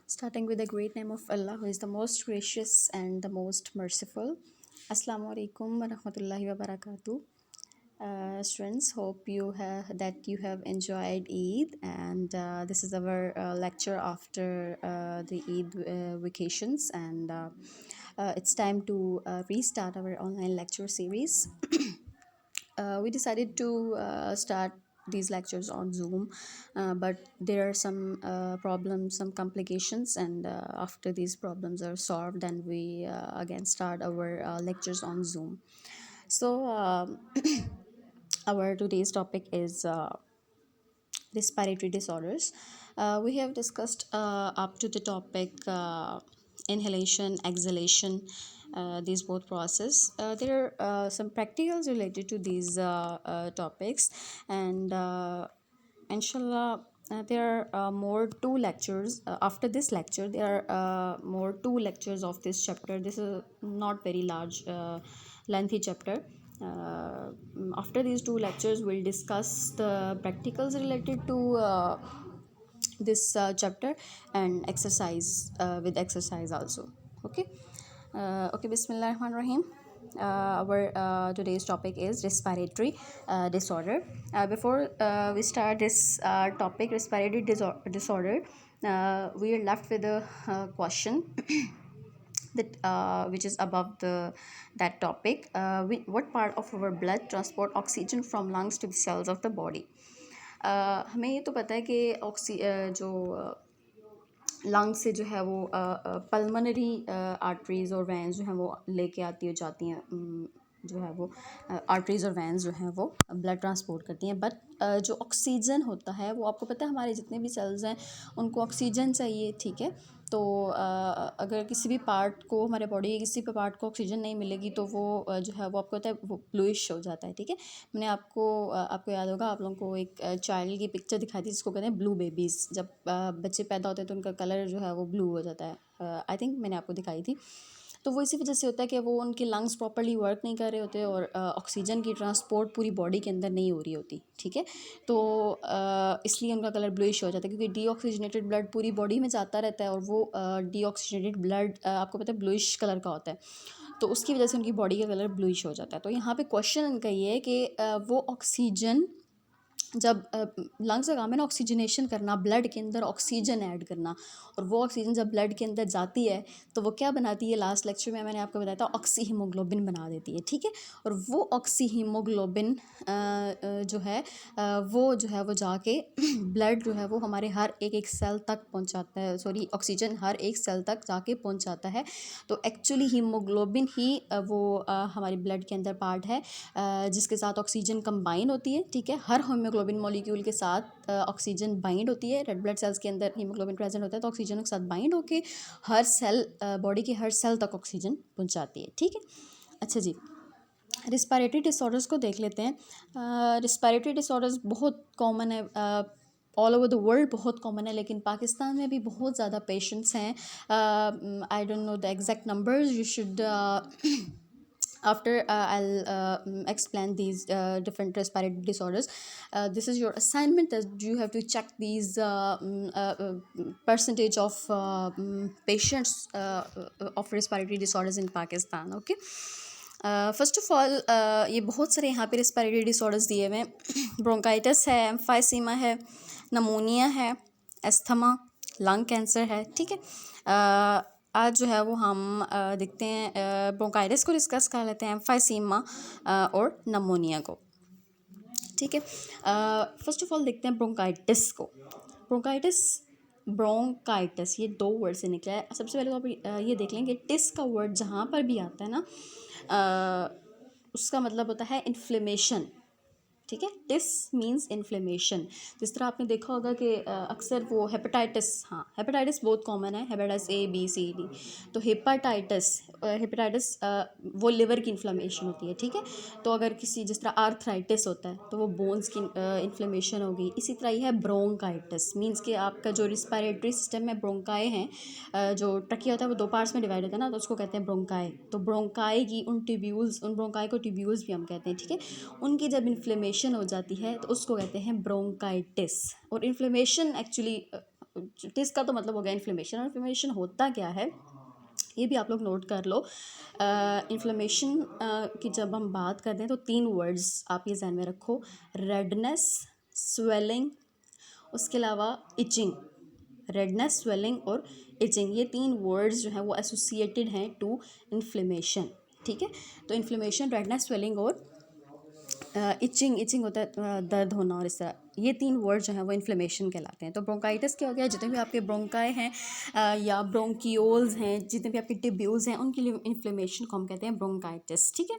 Starting with the great name of Allah, who is the most gracious and the most merciful. Assalamu alaikum wa rahmatullahi wa barakatuh. Students, hope that you have enjoyed Eid, and this is our lecture after the Eid vacations, and it's time to restart our online lecture series. We decided to start these lectures on Zoom, but there are some problems, some complications, and after these problems are solved, then we again start our lectures on Zoom. So, our today's topic is respiratory disorders. We have discussed up to the topic inhalation, exhalation, these both process. There are some practicals related to these topics, and inshallah. There are more two lectures after this lecture. There are more two lectures of this chapter. This is not very large, lengthy chapter. After these two lectures, we'll discuss the practicals related to this chapter and exercise with exercise also. Okay. Okay. Bismillah ar Rahim. Our today's topic is respiratory disorder. Before we start this topic, respiratory disorder, we are left with a question that which is above that topic. What part of our blood transport oxygen from lungs to the cells of the body? हमें ये तो पता है कि जो lung से जो है वो पल्मोनरी आर्टरीज और वैन्स जो हैं वो लेके आती हो जाती हैं, जो है वो आर्टरीज और वैन्स जो हैं वो ब्लड ट्रांसपोर्ट करती हैं. बट जो ऑक्सीजन होता है वो आपको पता है हमारे जितने भी सेल्स हैं उनको ऑक्सीजन चाहिए. ठीक है, तो अगर किसी भी पार्ट को, हमारे बॉडी के किसी भी पार्ट को ऑक्सीजन नहीं मिलेगी तो वो जो है वो आपको पता है वो ब्लूइश हो जाता है. ठीक है, मैंने आपको याद होगा, आप लोगों को एक चाइल्ड की पिक्चर दिखाई थी जिसको कहते हैं ब्लू बेबीज़. जब बच्चे पैदा होते हैं तो उनका कलर जो है वो ब्लू हो जाता है. आई थिंक मैंने आपको दिखाई थी. तो वो इसी वजह से होता है कि वो उनके लंग्स प्रॉपर्ली वर्क नहीं कर रहे होते और ऑक्सीजन की ट्रांसपोर्ट पूरी बॉडी के अंदर नहीं हो रही होती. ठीक है, तो इसलिए उनका कलर ब्लूइश हो जाता है, क्योंकि डीऑक्सीजनेटेड ब्लड पूरी बॉडी में जाता रहता है और वो डीऑक्सीजनेटेड ब्लड आपको पता है ब्लूइश कलर का होता है, तो उसकी वजह से उनकी बॉडी का कलर ब्लूइश हो जाता है. तो यहाँ पे क्वेश्चन उनका ये है कि वो ऑक्सीजन जब लंग्स का काम है ना ऑक्सीजनेशन करना, ब्लड के अंदर ऑक्सीजन ऐड करना, और वो ऑक्सीजन जब ब्लड के अंदर जाती है तो वो क्या बनाती है, लास्ट लेक्चर में मैंने आपको बताया था, ऑक्सी हीमोग्लोबिन बना देती है. ठीक है, और वो ऑक्सी हीमोग्लोबिन जो है वो जाके ब्लड जो है वो हमारे हर एक सेल तक पहुंचाता है. सॉरी, ऑक्सीजन हर एक सेल तक जाके पहुंचाता है. तो एक्चुअली हीमोग्लोबिन ही वो हमारी ब्लड के अंदर पार्ट है जिसके साथ ऑक्सीजन कंबाइन होती है. ठीक है, हर हीमोग्लोबिन मॉलिक्यूल के साथ ऑक्सीजन बाइंड होती है. रेड ब्लड सेल्स के अंदर हीमोग्लोबिन प्रेजेंट होता है तो ऑक्सीजन के साथ बाइंड होके हर सेल, बॉडी के हर सेल तक ऑक्सीजन पहुंचाती है. ठीक है, अच्छा जी, रिस्पायरेटरी डिसऑर्डर्स को देख लेते हैं. रिस्पायरेटरी डिसऑर्डर्स बहुत कॉमन है, ऑल ओवर द वर्ल्ड बहुत कॉमन है, लेकिन पाकिस्तान में भी बहुत ज़्यादा पेशेंट्स हैं. I don't know the exact numbers. You should after I'll explain these different respiratory disorders. This is your assignment, that you have to check these percentage of patients of respiratory disorders in Pakistan. Okay, first of all ये बहुत सारे यहाँ पे respiratory disorders दिए हुए हैं. Bronchitis है, emphysema है, नमोनिया है, एस्थमा, लंग कैंसर है. ठीक है, आज जो है वो हम देखते हैं ब्रोंकाइटिस को डिस्कस कर लेते हैं, एम्फाइसीमा और नमोनिया को. ठीक है, फर्स्ट ऑफ ऑल देखते हैं ब्रोंकाइटिस को. ब्रोंकाइटिस ये दो वर्ड से निकला है. सबसे पहले तो आप ये देख लें कि टिस का वर्ड जहाँ पर भी आता है ना, उसका मतलब होता है इन्फ्लेमेशन. ठीक है, टिस मीन्स इन्फ्लेमेशन. जिस तरह आपने देखा होगा कि अक्सर वो हेपेटाइटिस, हाँ हेपेटाइटिस बहुत कॉमन है, hepatitis A B C D. तो हेपेटाइटिस वो लिवर की इन्फ्लेमेशन होती है. ठीक है, तो अगर किसी, जिस तरह आर्थराइटिस होता है तो वो बोन्स की इन्फ्लेमेशन होगी. इसी तरह ये है ब्रोंकाइटिस, मीन्स कि आपका जो रिस्पायरेटरी सिस्टम में ब्रोंकाई हैं, जो ट्रकिया होता है वो दो पार्ट्स में डिवाइड होता है ना, तो उसको कहते हैं ब्रोंकाई. तो ब्रोंकाई की उन ब्रोंकाई को ट्यूब्यूल्स भी हम कहते हैं. ठीक है, उनकी जब इन्फ्लेमेशन हो जाती है तो उसको कहते हैं ब्रोंकाइटिस. और इन्फ्लेमेशन एक्चुअली टिस का तो मतलब हो गया इन्फ्लेमेशन। और इन्फ्लेमेशन होता क्या है ये भी आप लोग नोट कर लो। इन्फ्लेमेशन की जब हम बात करते हैं तो 3 वर्ड्स आप ये ध्यान में रखो, रेडनेस, स्वेलिंग, उसके अलावा इचिंग। रेडनेस, स्वेलिंग और इचिंग, ये 3 वर्ड्स जो हैं वो एसोसिएटेड हैं टू इन्फ्लेमेशन। ठीक है, तो इन्फ्लेमेशन, रेडनेस, स्वेलिंग और इचिंग, इचिंग होता है दर्द होना, और इस तरह ये 3 वर्ड जो हैं वो इन्फ्लेमेशन कहलाते हैं। तो ब्रोंकाइटिस क्या हो गया, जितने भी आपके ब्रोंकाई हैं या ब्रोंकियोल्स हैं, जितने भी आपके टिब्यूल्स हैं, उनके लिए इन्फ्लेमेशन को हम कहते हैं ब्रोंकाइटिस। ठीक है,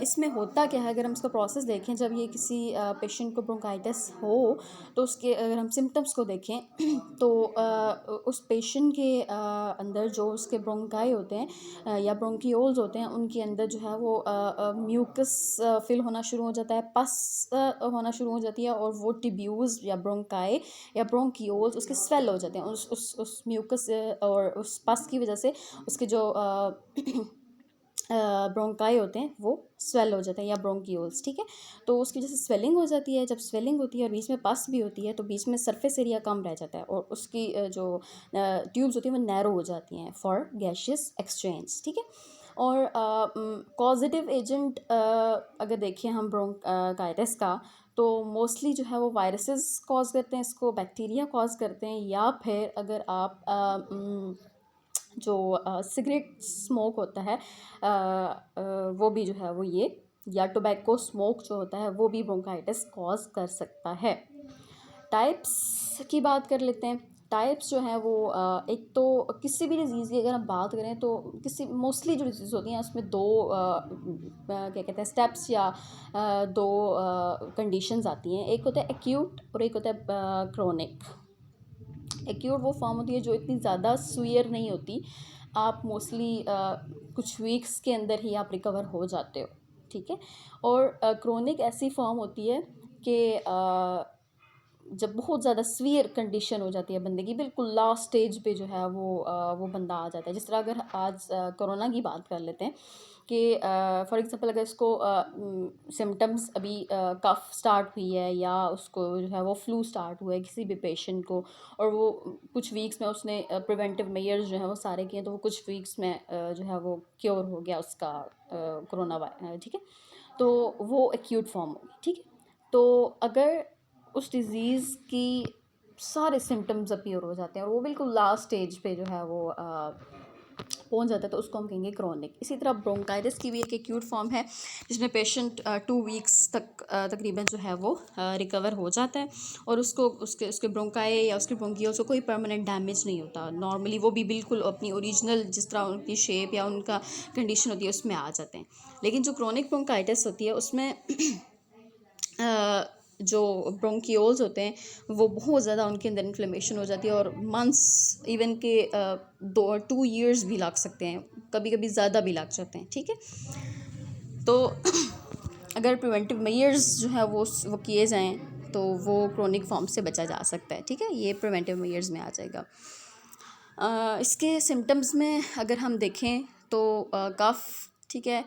इसमें होता क्या है, अगर हम इसका प्रोसेस देखें, जब ये किसी पेशेंट को ब्रोंकाइटिस हो तो उसके अगर हम सिम्टम्स को देखें तो उस पेशेंट के अंदर जो उसके ब्रोंकाई होते हैं या ब्रोंकियोल्स होते हैं, उनके अंदर जो है वो म्यूकस फिल होना शुरू हो जाता है, पस होना शुरू हो जाती है, और वो टिब्यूल्स या ब्रोंकाई या ब्रोंकियोल्स उसके स्वेल हो जाते हैं उस म्यूकस और उस पस की वजह से। उसके जो ब्रोंकाई होते हैं वो स्वेल हो जाते हैं या ब्रोंकियोल्स। ठीक है, तो उसकी वजह से स्वेलिंग हो जाती है। जब स्वेलिंग होती है और बीच में पस भी होती है तो बीच में सरफेस एरिया कम रह जाता है, और उसकी जो ट्यूब्स होती हैं वो नैरो हो जाती हैं फॉर गैशियस एक्सचेंज। ठीक है, और कॉजेटिव एजेंट अगर देखें हम ब्रोंकाइटिस का, तो मोस्टली जो है वो वायरसेस कॉज करते हैं इसको, बैक्टीरिया कॉज करते हैं, या फिर अगर आप जो सिगरेट स्मोक होता है वो भी जो है वो ये, या टोबैको स्मोक जो होता है वो भी ब्रोंकाइटिस कॉज कर सकता है। टाइप्स की बात कर लेते हैं। टाइप्स जो हैं वो एक तो किसी भी डिज़ीज़ की अगर हम बात करें तो किसी मोस्टली जो डिजीज़ होती हैं उसमें दो क्या कहते हैं स्टेप्स या दो कंडीशंस आती हैं। एक होता है एक्यूट और एक होता है क्रोनिक। एक्यूट वो फॉर्म होती है जो इतनी ज़्यादा सुयर नहीं होती, आप मोस्टली कुछ वीक्स के अंदर ही आप रिकवर हो जाते हो। ठीक है, और क्रोनिक ऐसी फॉर्म होती है कि जब बहुत ज़्यादा सीवियर कंडीशन हो जाती है बंदे की, बिल्कुल लास्ट स्टेज पे जो है वो बंदा आ जाता है। जिस तरह अगर आज कोरोना की बात कर लेते हैं कि फॉर एग्ज़ाम्पल अगर इसको सिम्टम्स अभी कफ स्टार्ट हुई है या उसको जो है वो फ्लू स्टार्ट हुआ है किसी भी पेशेंट को, और वो कुछ वीक्स में उसने प्रिवेंटिव मेयर्स जो हैं वो सारे किए, तो वो कुछ वीक्स में जो है वो क्योर हो गया उसका कोरोना वायरस। ठीक है, तो वो एक्यूट फॉर्म होगी। ठीक है, तो अगर उस डिज़ीज़ की सारे सिम्टम्स अपीयर हो जाते हैं और वो बिल्कुल लास्ट स्टेज पे जो है वो पहुंच जाता है, तो उसको हम कहेंगे क्रोनिक। इसी तरह ब्रोंकाइटिस की भी एक एक्यूट फॉर्म है जिसमें पेशेंट 2 वीक्स तक तकरीबन जो है वो रिकवर हो जाता है, और उसको उसके उसके ब्रोंकाई या उसके ब्रोंकियोल्स को कोई परमानेंट डैमेज नहीं होता। नॉर्मली वो भी बिल्कुल अपनी ओरिजिनल जिस तरह उनकी शेप या उनका कंडीशन होती है उसमें आ जाते हैं। लेकिन जो क्रोनिक ब्रोंकाइटिस होती है उसमें जो ब्रोंकियोल्स होते हैं वो बहुत ज़्यादा उनके अंदर इन्फ्लेमेशन हो जाती है, और मंथ्स इवन के 2 ईयर्स भी लग सकते हैं, कभी कभी ज़्यादा भी लग जाते हैं। ठीक है, तो अगर प्रिवेंटिव मेयर्स जो है वो किए जाएं तो वो क्रोनिक फॉर्म से बचा जा सकता है। ठीक है, ये प्रिवेंटिव मेयर्स में आ जाएगा। इसके सिम्टम्स में अगर हम देखें तो कफ़, ठीक है,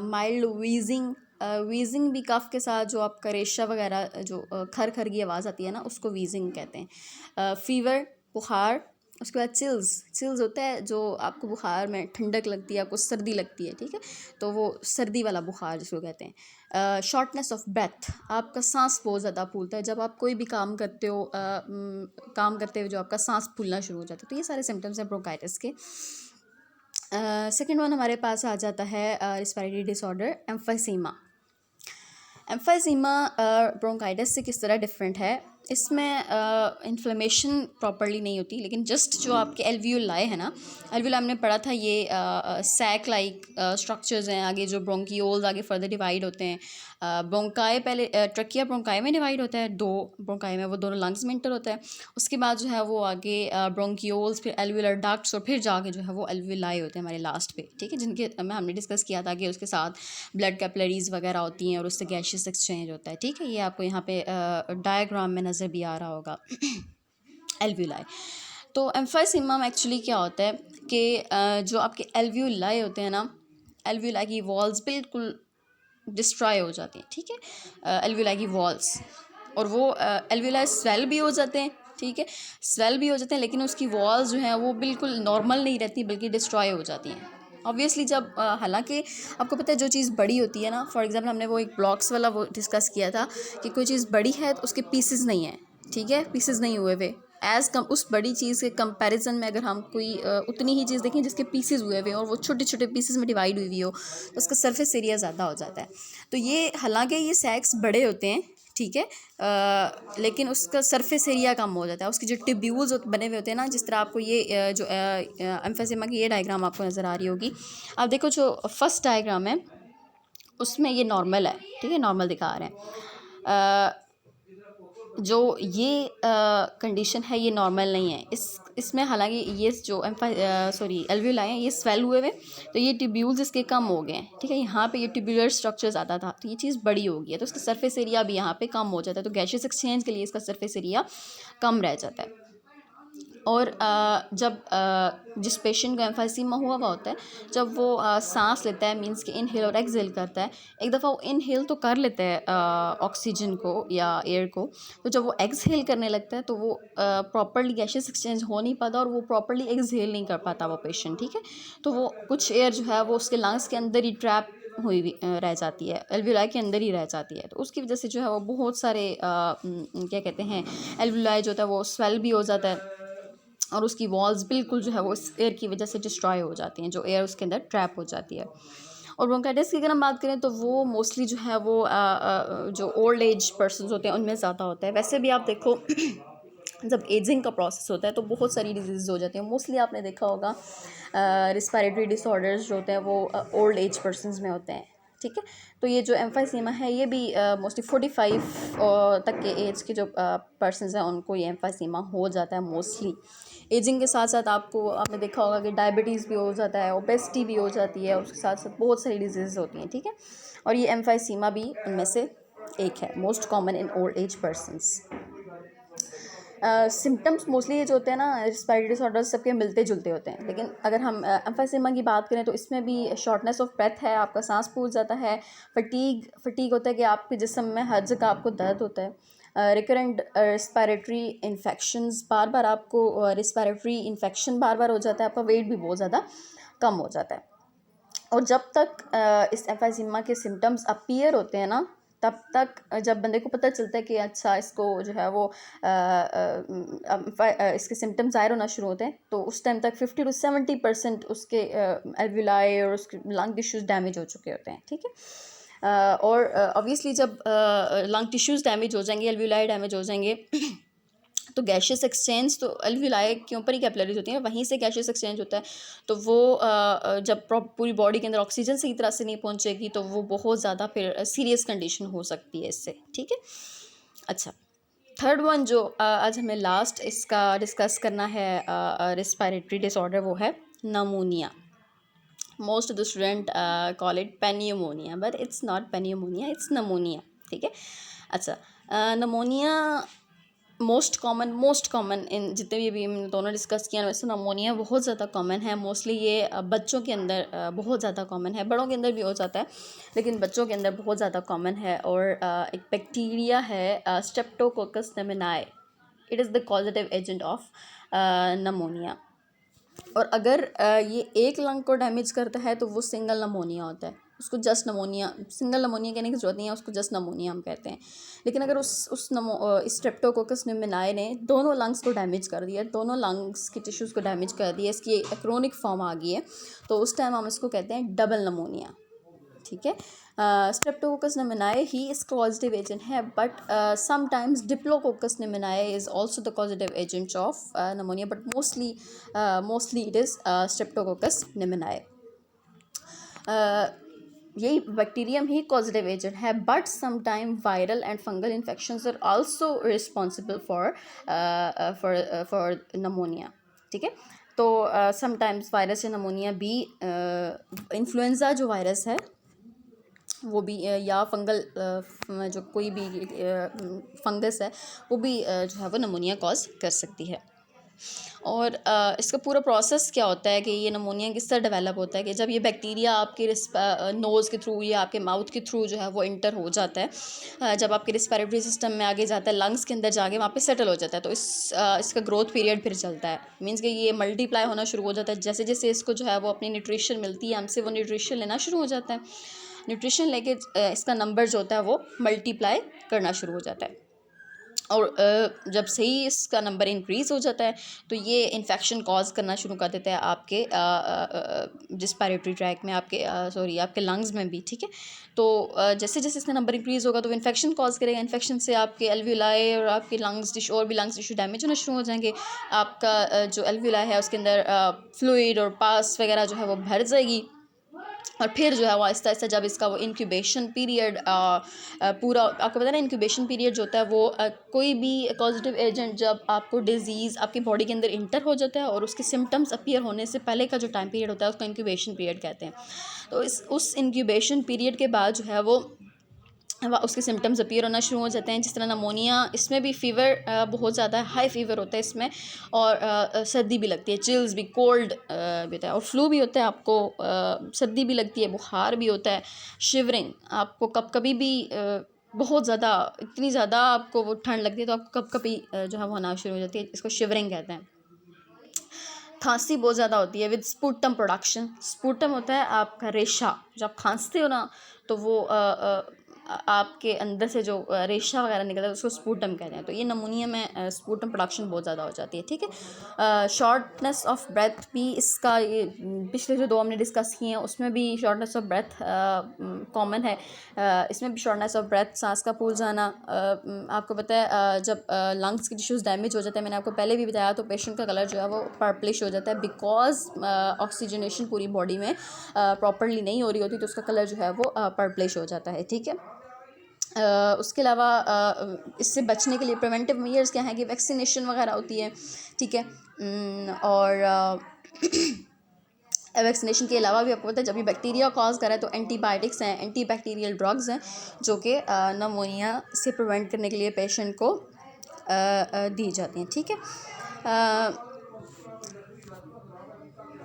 माइल्ड वीजिंग, वीजिंग भी कफ़ के साथ जो आपका रेशा वगैरह जो खर खर की आवाज़ आती है ना उसको वीजिंग कहते हैं। फीवर, बुखार, उसके बाद चिल्स, चिल्स होता है जो आपको बुखार में ठंडक लगती है, आपको सर्दी लगती है। ठीक है, तो वो सर्दी वाला बुखार जिसको कहते हैं। शॉर्टनेस ऑफ ब्रेथ, आपका सांस बहुत ज़्यादा फूलता है जब आप कोई भी काम करते हो, काम करते हुए जो आपका सांस फूलना शुरू हो जाता है, तो ये सारे सिम्टम्स हैं ब्रोंकाइटिस के। सेकेंड वन हमारे पास आ जाता है respiratory disorder, emphysema. Emphysema bronchitis से किस तरह डिफरेंट है, इसमें इन्फ्लेमेशन प्रॉपरली नहीं होती, लेकिन जस्ट जो आपके एल्वियोलाई है ना, एल्वियोलाई हमने पढ़ा था ये सैक लाइक स्ट्रक्चर्स हैं, आगे जो ब्रोंकियोल्स आगे फर्दर डिवाइड होते हैं। ब्रोंकाई पहले ट्रकिया ब्रोंकाई में डिवाइड होता है, 2 ब्रोंकाई में, वो दोनों लंग्स में इंटर होता है। उसके बाद जो है वो आगे ब्रोंकियोल्स, फिर एल्वियोलर डक्ट्स, और फिर जाके जो है वो एल्वियोलाई होते हैं हमारे लास्ट पे। ठीक है, जिनके हमने डिस्कस किया था कि उसके साथ ब्लड कैपिलरीज वगैरह होती हैं और उससे गैशियस एक्सचेंज होता है। ठीक है, ये आपको यहाँ पे डायग्राम में नज़र भी आ रहा होगा एल्वियोलाई। तो एम्फाइसीमा में एक्चुअली क्या होता है कि जो आपके एल्वियोलाई होते हैं ना, एल्वियोलाई की वॉल्स बिल्कुल डिस्ट्रॉय हो जाती हैं। ठीक है, एल्वियोलाई की वॉल्स, और वो एल्वियोलाई स्वेल भी हो जाते हैं, ठीक है, स्वेल भी हो जाते हैं, लेकिन उसकी वॉल्स जो हैं वो बिल्कुल नॉर्मल नहीं रहती बल्कि डिस्ट्रॉय हो जाती हैं ऑब्वियसली। जब हालांकि आपको पता है जो चीज़ बड़ी होती है ना, फॉर एग्जांपल हमने वो एक ब्लॉक्स वाला वो डिस्कस किया था कि कोई चीज़ बड़ी है तो उसके पीसेस नहीं हैं, ठीक है, पीसेस नहीं हुए हुए एज़ कम उस बड़ी चीज़ के कंपैरिजन में अगर हम कोई उतनी ही चीज़ देखें जिसके पीसेस हुए हुए और वो छोटे छोटे पीसेस में डिवाइड हुई हुई हो तो उसका सरफेस एरिया ज़्यादा हो जाता है। तो ये हालांकि ये सैक्स बड़े होते हैं, ठीक है, लेकिन उसका सरफेस एरिया कम हो जाता है, उसके जो ट्यूब्यूल्स बने हुए होते हैं ना, जिस तरह आपको ये जो एम्फेसिमा की ये डायग्राम आपको नज़र आ रही होगी। आप देखो जो फर्स्ट डायग्राम है उसमें ये नॉर्मल है, ठीक है, नॉर्मल दिखा रहे हैं। जो ये कंडीशन है ये नॉर्मल नहीं है, इसमें हालांकि ये जो एल्वियोलाई हैं ये स्वेल हुए हुए, तो ये ट्यूब्यूल्स इसके कम हो गए हैं, ठीक है, यहाँ पे ये ट्यूबुलर स्ट्रक्चर ज़्यादा था तो ये चीज़ बड़ी हो गई है, तो इसका सरफेस एरिया भी यहाँ पे कम हो जाता है, तो गैशियस एक्सचेंज के लिए इसका सरफेस एरिया कम रह जाता है। और जब जिस पेशेंट का एम्फाइसीमा हुआ होता है, जब वो सांस लेता है, मींस कि इनहेल और एक्सहेल करता है, एक दफ़ा वो इनहेल तो कर लेता है ऑक्सीजन को या एयर को, तो जब वो एक्सहेल करने लगता है तो वो प्रॉपरली गैशियस एक्सचेंज हो नहीं पाता और वो प्रॉपरली एक्सहेल नहीं कर पाता वो पेशेंट, ठीक है, तो वो कुछ एयर जो है वो उसके लंग्स के अंदर ही ट्रैप हुई रह जाती है, एल्वियोलाई के अंदर ही रह जाती है, तो उसकी वजह से जो है वो बहुत सारे क्या कहते हैं, एल्वियोलाई जो होता है वो स्वेल भी हो जाता है और उसकी वॉल्स बिल्कुल जो है वो इस एयर की वजह से डिस्ट्रॉय हो जाती हैं, जो एयर उसके अंदर ट्रैप हो जाती है। और ब्रोंकाइटिस की अगर हम बात करें तो वो मोस्टली जो है वो जो ओल्ड एज पर्सन्स होते हैं उनमें ज़्यादा होता है। वैसे भी आप देखो जब एजिंग का प्रोसेस होता है तो बहुत सारी डिजीज़ हो जाती हैं, मोस्टली आपने देखा होगा रिस्पायरेटरी डिसऑर्डर्स जो होते हैं वो ओल्ड एज पर्सन्स में होते हैं, ठीक है, तो ये जो एम्फाइसीमा है ये भी मोस्टली 45 तक के एज के जो पर्सन्स हैं उनको ये एम्फाइसीमा हो जाता है मोस्टली। एजिंग के साथ साथ आपने देखा होगा कि डायबिटीज़ भी हो जाता है, ओबेसिटी भी हो जाती है, उसके साथ साथ बहुत सारी डिजीज़ होती हैं, ठीक है, और ये एम्फाइसीमा भी उनमें से एक है, most common in old age persons. Symptoms mostly ये जो होते हैं ना रिस्पायरेटरी डिसऑर्डर्स सबके मिलते जुलते होते हैं, लेकिन अगर हम एम्फाइसीमा की बात करें तो इसमें भी शॉर्टनेस ऑफ ब्रेथ है, आपका सांस फूल जाता है, फटीग होता है कि आपके जिस्म में हर जगह आपको दर्द होता है, रिकरेंट रिस्पायरेटरी इन्फेक्शंस, बार बार आपको रिस्पायरेटरी इन्फेक्शन बार बार हो जाता है, आपका वेट भी बहुत ज़्यादा कम हो जाता है। और जब तक इस एम्फाइसीमा के सिम्टम्स अपीयर होते हैं ना, तब तक जब बंदे को पता चलता है कि अच्छा इसको जो है वो इसके सिम्टम्स ज़ाहिर होना शुरू होते हैं, तो उस टाइम तक 50 to 70% उसके एल्वियोलाई और उसके लंग टिश्यूज़ डैमेज हो चुके होते हैं, ठीक है, और ऑब्वियसली जब लंग टिश्यूज़ डैमेज हो जाएंगे, एल्वियोलाई डैमेज हो जाएंगे तो गैशियस एक्सचेंज तो एल्वियोलाई के ऊपर ही कैपिलरीज होती हैं, वहीं से गैशियस एक्सचेंज होता है, तो वो जब पूरी बॉडी के अंदर ऑक्सीजन सही तरह से नहीं पहुंचेगी तो वो बहुत ज़्यादा फिर सीरियस कंडीशन हो सकती है इससे, ठीक है। अच्छा, थर्ड वन जो आज हमें लास्ट इसका डिस्कस करना है रिस्पायरेटरी डिसऑर्डर, वो है pneumonia. Most of the student call it pneumonia, but it's not pneumonia, it's pneumonia, ठीक है। अच्छा, नमोनिया मोस्ट कॉमन इन जितने भी हम दोनों डिस्कस किया, वैसे नमोनिया बहुत ज़्यादा कॉमन है, मोस्टली ये बच्चों के अंदर बहुत ज़्यादा कॉमन है, बड़ों के अंदर भी हो जाता है लेकिन बच्चों के अंदर बहुत ज़्यादा कॉमन है। और एक बैक्टीरिया है streptococcus pneumoniae, it is the causative agent of pneumonia. और अगर ये एक लंग को डैमेज करता है तो वो सिंगल नमोनिया होता है, उसको जस्ट नमोनिया, सिंगल नमोनिया कहने की ज़रूरत नहीं है, उसको जस्ट नमोनिया हम कहते हैं। लेकिन अगर स्ट्रेप्टोकोकस निमोनियाe ने दोनों लंग्स को डैमेज कर दिया, दोनों लंग्स की टिश्यूज़ को डैमेज कर दिया, इसकी क्रोनिक फॉर्म आ गई है, तो उस टाइम हम इसको कहते हैं डबल नमोनिया, ठीक है। स्ट्रेप्टोकोकस निमोनियाe ही इस कॉजेटिव एजेंट है, but sometimes diplococcus pneumoniae is also the causative agent of pneumonia, but mostly it is streptococcus pneumoniae. यही बैक्टीरियम ही कॉजेटिव एजेंट है, but sometime viral and fungal infections are also responsible for pneumonia, ठीक है। तो sometimes virus या pneumonia भी influenza जो virus है वो भी या फंगल जो कोई भी फंगस है वो भी जो है वो नमोनिया कॉज कर सकती है। और इसका पूरा प्रोसेस क्या होता है कि ये नमोनिया किस तरह डेवलप होता है कि जब ये बैक्टीरिया आपके नोज़ के थ्रू या आपके माउथ के थ्रू जो है वो इंटर हो जाता है, जब आपके रिस्पिरेटरी सिस्टम में आगे जाता है, लंग्स के अंदर जाके वहाँ पे सेटल हो जाता है, तो इसका ग्रोथ पीरियड फिर चलता है। मीन्स कि ये मल्टीप्लाई होना शुरू हो जाता है। जैसे जैसे इसको जो है वो अपनी न्यूट्रिशन मिलती है, हमसे वो न्यूट्रिशन लेना शुरू हो जाता है। न्यूट्रिशन लेके इसका नंबर जो होता है वो मल्टीप्लाई करना शुरू हो जाता है। और जब सही इसका नंबर इंक्रीज़ हो जाता है तो ये इन्फेक्शन कॉज करना शुरू कर देता है आपके रिस्पिरेटरी ट्रैक में, आपके लंग्स में भी, ठीक है। तो जैसे जैसे इसका नंबर इंक्रीज़ होगा तो वो इन्फेक्शन कॉज करेगा। इन्फेक्शन से आपके एल्वियोलाई और आपके लंग्स टिश्यू और भी लंग्स टिश्यू डैमेज होना शुरू हो जाएंगे। आपका जो एल्वियोलाई है उसके अंदर फ्लूइड और पास वगैरह जो है वो भर जाएगी। और फिर जो है वो आहिस्ता आहिस्ता जब इसका वो इंक्यूबेशन पीरियड पूरा, आपको पता है ना, इंक्यूबेशन पीरियड जो होता है वो कोई भी पॉजिटिव एजेंट जब आपको डिजीज़ आपकी बॉडी के अंदर इंटर हो जाता है और उसके सिम्टम्स अपीयर होने से पहले का जो टाइम पीरियड होता है उसका इंक्यूबेशन पीरियड कहते हैं। तो उस इंक्यूबेशन पीरियड के बाद जो है वो उसके सिम्टम्स अपीयर होना शुरू हो जाते हैं। जिस तरह नमोनिया, इसमें भी फ़ीवर बहुत ज़्यादा हाई फ़ीवर होता है इसमें, और सर्दी भी लगती है, चिल्स भी, कोल्ड भी होता है, और फ्लू भी होता है आपको, सर्दी भी लगती है, बुखार भी होता है, शिवरिंग आपको कभी भी बहुत ज़्यादा, इतनी ज़्यादा आपको वो ठंड लगती है तो आपको कभी जो है वो होना शुरू हो जाती है, इसको शिवरिंग कहते हैं। खांसी बहुत ज़्यादा होती है विद स्पूटम प्रोडक्शन। स्पूटम होता है आपका रेशा, जब आप खांसते हो ना तो वो आपके अंदर से जो रेशा वगैरह निकलता है उसको स्पूटम कहते हैं। तो ये नमूनिया में स्पूटम प्रोडक्शन बहुत ज़्यादा हो जाती है, ठीक है। शॉर्टनेस ऑफ ब्रेथ भी इसका, ये पिछले जो 2 हमने डिस्कस किए हैं उसमें भी शॉर्टनेस ऑफ ब्रेथ कॉमन है। इसमें भी शॉर्टनेस ऑफ ब्रेथ, सांस का फूल जाना। आपको पता है जब लंग्स की टिश्यूज़ डैमेज हो जाते हैं, मैंने आपको पहले भी बताया, तो पेशेंट का कलर जो है वो पर्पलिश हो जाता है, बिकॉज ऑक्सीजनेशन पूरी बॉडी में प्रॉपरली नहीं हो रही होती, तो उसका कलर जो है वो पर्पलिश हो जाता है, ठीक है। उसके अलावा इससे बचने के लिए प्रिवेंटिव मेजर्स क्या हैं कि वैक्सीनेशन वगैरह होती है, ठीक है। और वैक्सीनेशन के अलावा भी आपको पता है जब ये बैक्टीरिया कॉज कर रहा है तो एंटीबायोटिक्स हैं, एंटी बैक्टीरियल ड्रग्स हैं जो कि नमोनिया से प्रिवेंट करने के लिए पेशेंट को दी जाती हैं, ठीक है।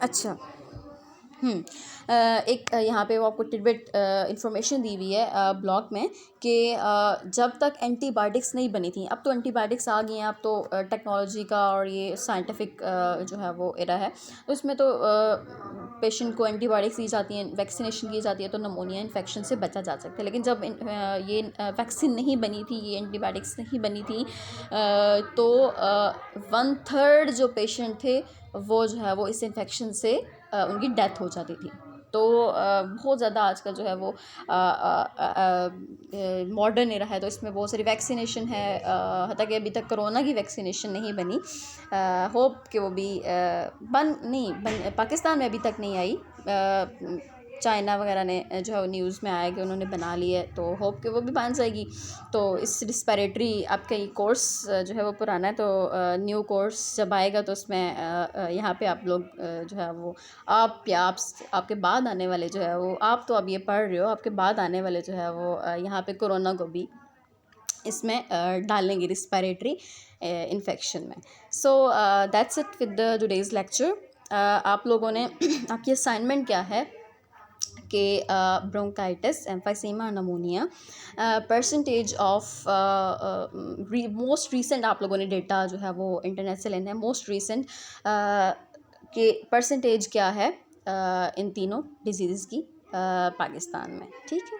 अच्छा, एक यहाँ पे वो आपको टिडबिट इंफॉर्मेशन दी हुई है ब्लॉग में कि जब तक एंटीबायोटिक्स नहीं बनी थी, अब तो एंटीबायोटिक्स आ गई हैं, अब तो टेक्नोलॉजी का और ये साइंटिफिक जो है वो एरा है, तो इसमें तो पेशेंट को एंटीबायोटिक्स दी जाती हैं, वैक्सीनेशन की जाती है, तो नमोनिया इन्फेक्शन से बचा जा सकता है। लेकिन जब ये वैक्सीन नहीं बनी थी, ये एंटीबायोटिक्स नहीं बनी थी, तो 1/3 जो पेशेंट थे वो जो है वो इस इन्फेक्शन से उनकी डेथ हो जाती थी। तो बहुत ज़्यादा आजकल जो है वो मॉडर्न एरा है, तो इसमें बहुत सारी वैक्सीनेशन है, हत्ता कि अभी तक कोरोना की वैक्सीनेशन नहीं बनी। होप कि वो भी पाकिस्तान में अभी तक नहीं आई। चाइना वगैरह ने जो है न्यूज़ में आया कि उन्होंने बना ली है, तो होप कि वो भी बन जाएगी। तो इस रिस्पिरेटरी आपका ये कोर्स जो है वो पुराना है, तो न्यू कोर्स जब आएगा तो उसमें यहाँ पे आप लोग जो है वो आपके बाद आने वाले जो है वो, आप तो अब ये पढ़ रहे हो, आपके बाद आने वाले जो है वो यहाँ पे कोरोना को भी इसमें डालेंगे रिस्पिरेटरी इन्फेक्शन में। So that's it with the today's lecture. आप लोगों ने आपकी असाइनमेंट क्या है कि bronchitis, emphysema, pneumonia, percentage of most recent आप लोगों ने डेटा जो है वो इंटरनेट से लेना है, मोस्ट रीसेंट के परसेंटेज क्या है इन तीनों डिजीज़ की पाकिस्तान में, ठीक है।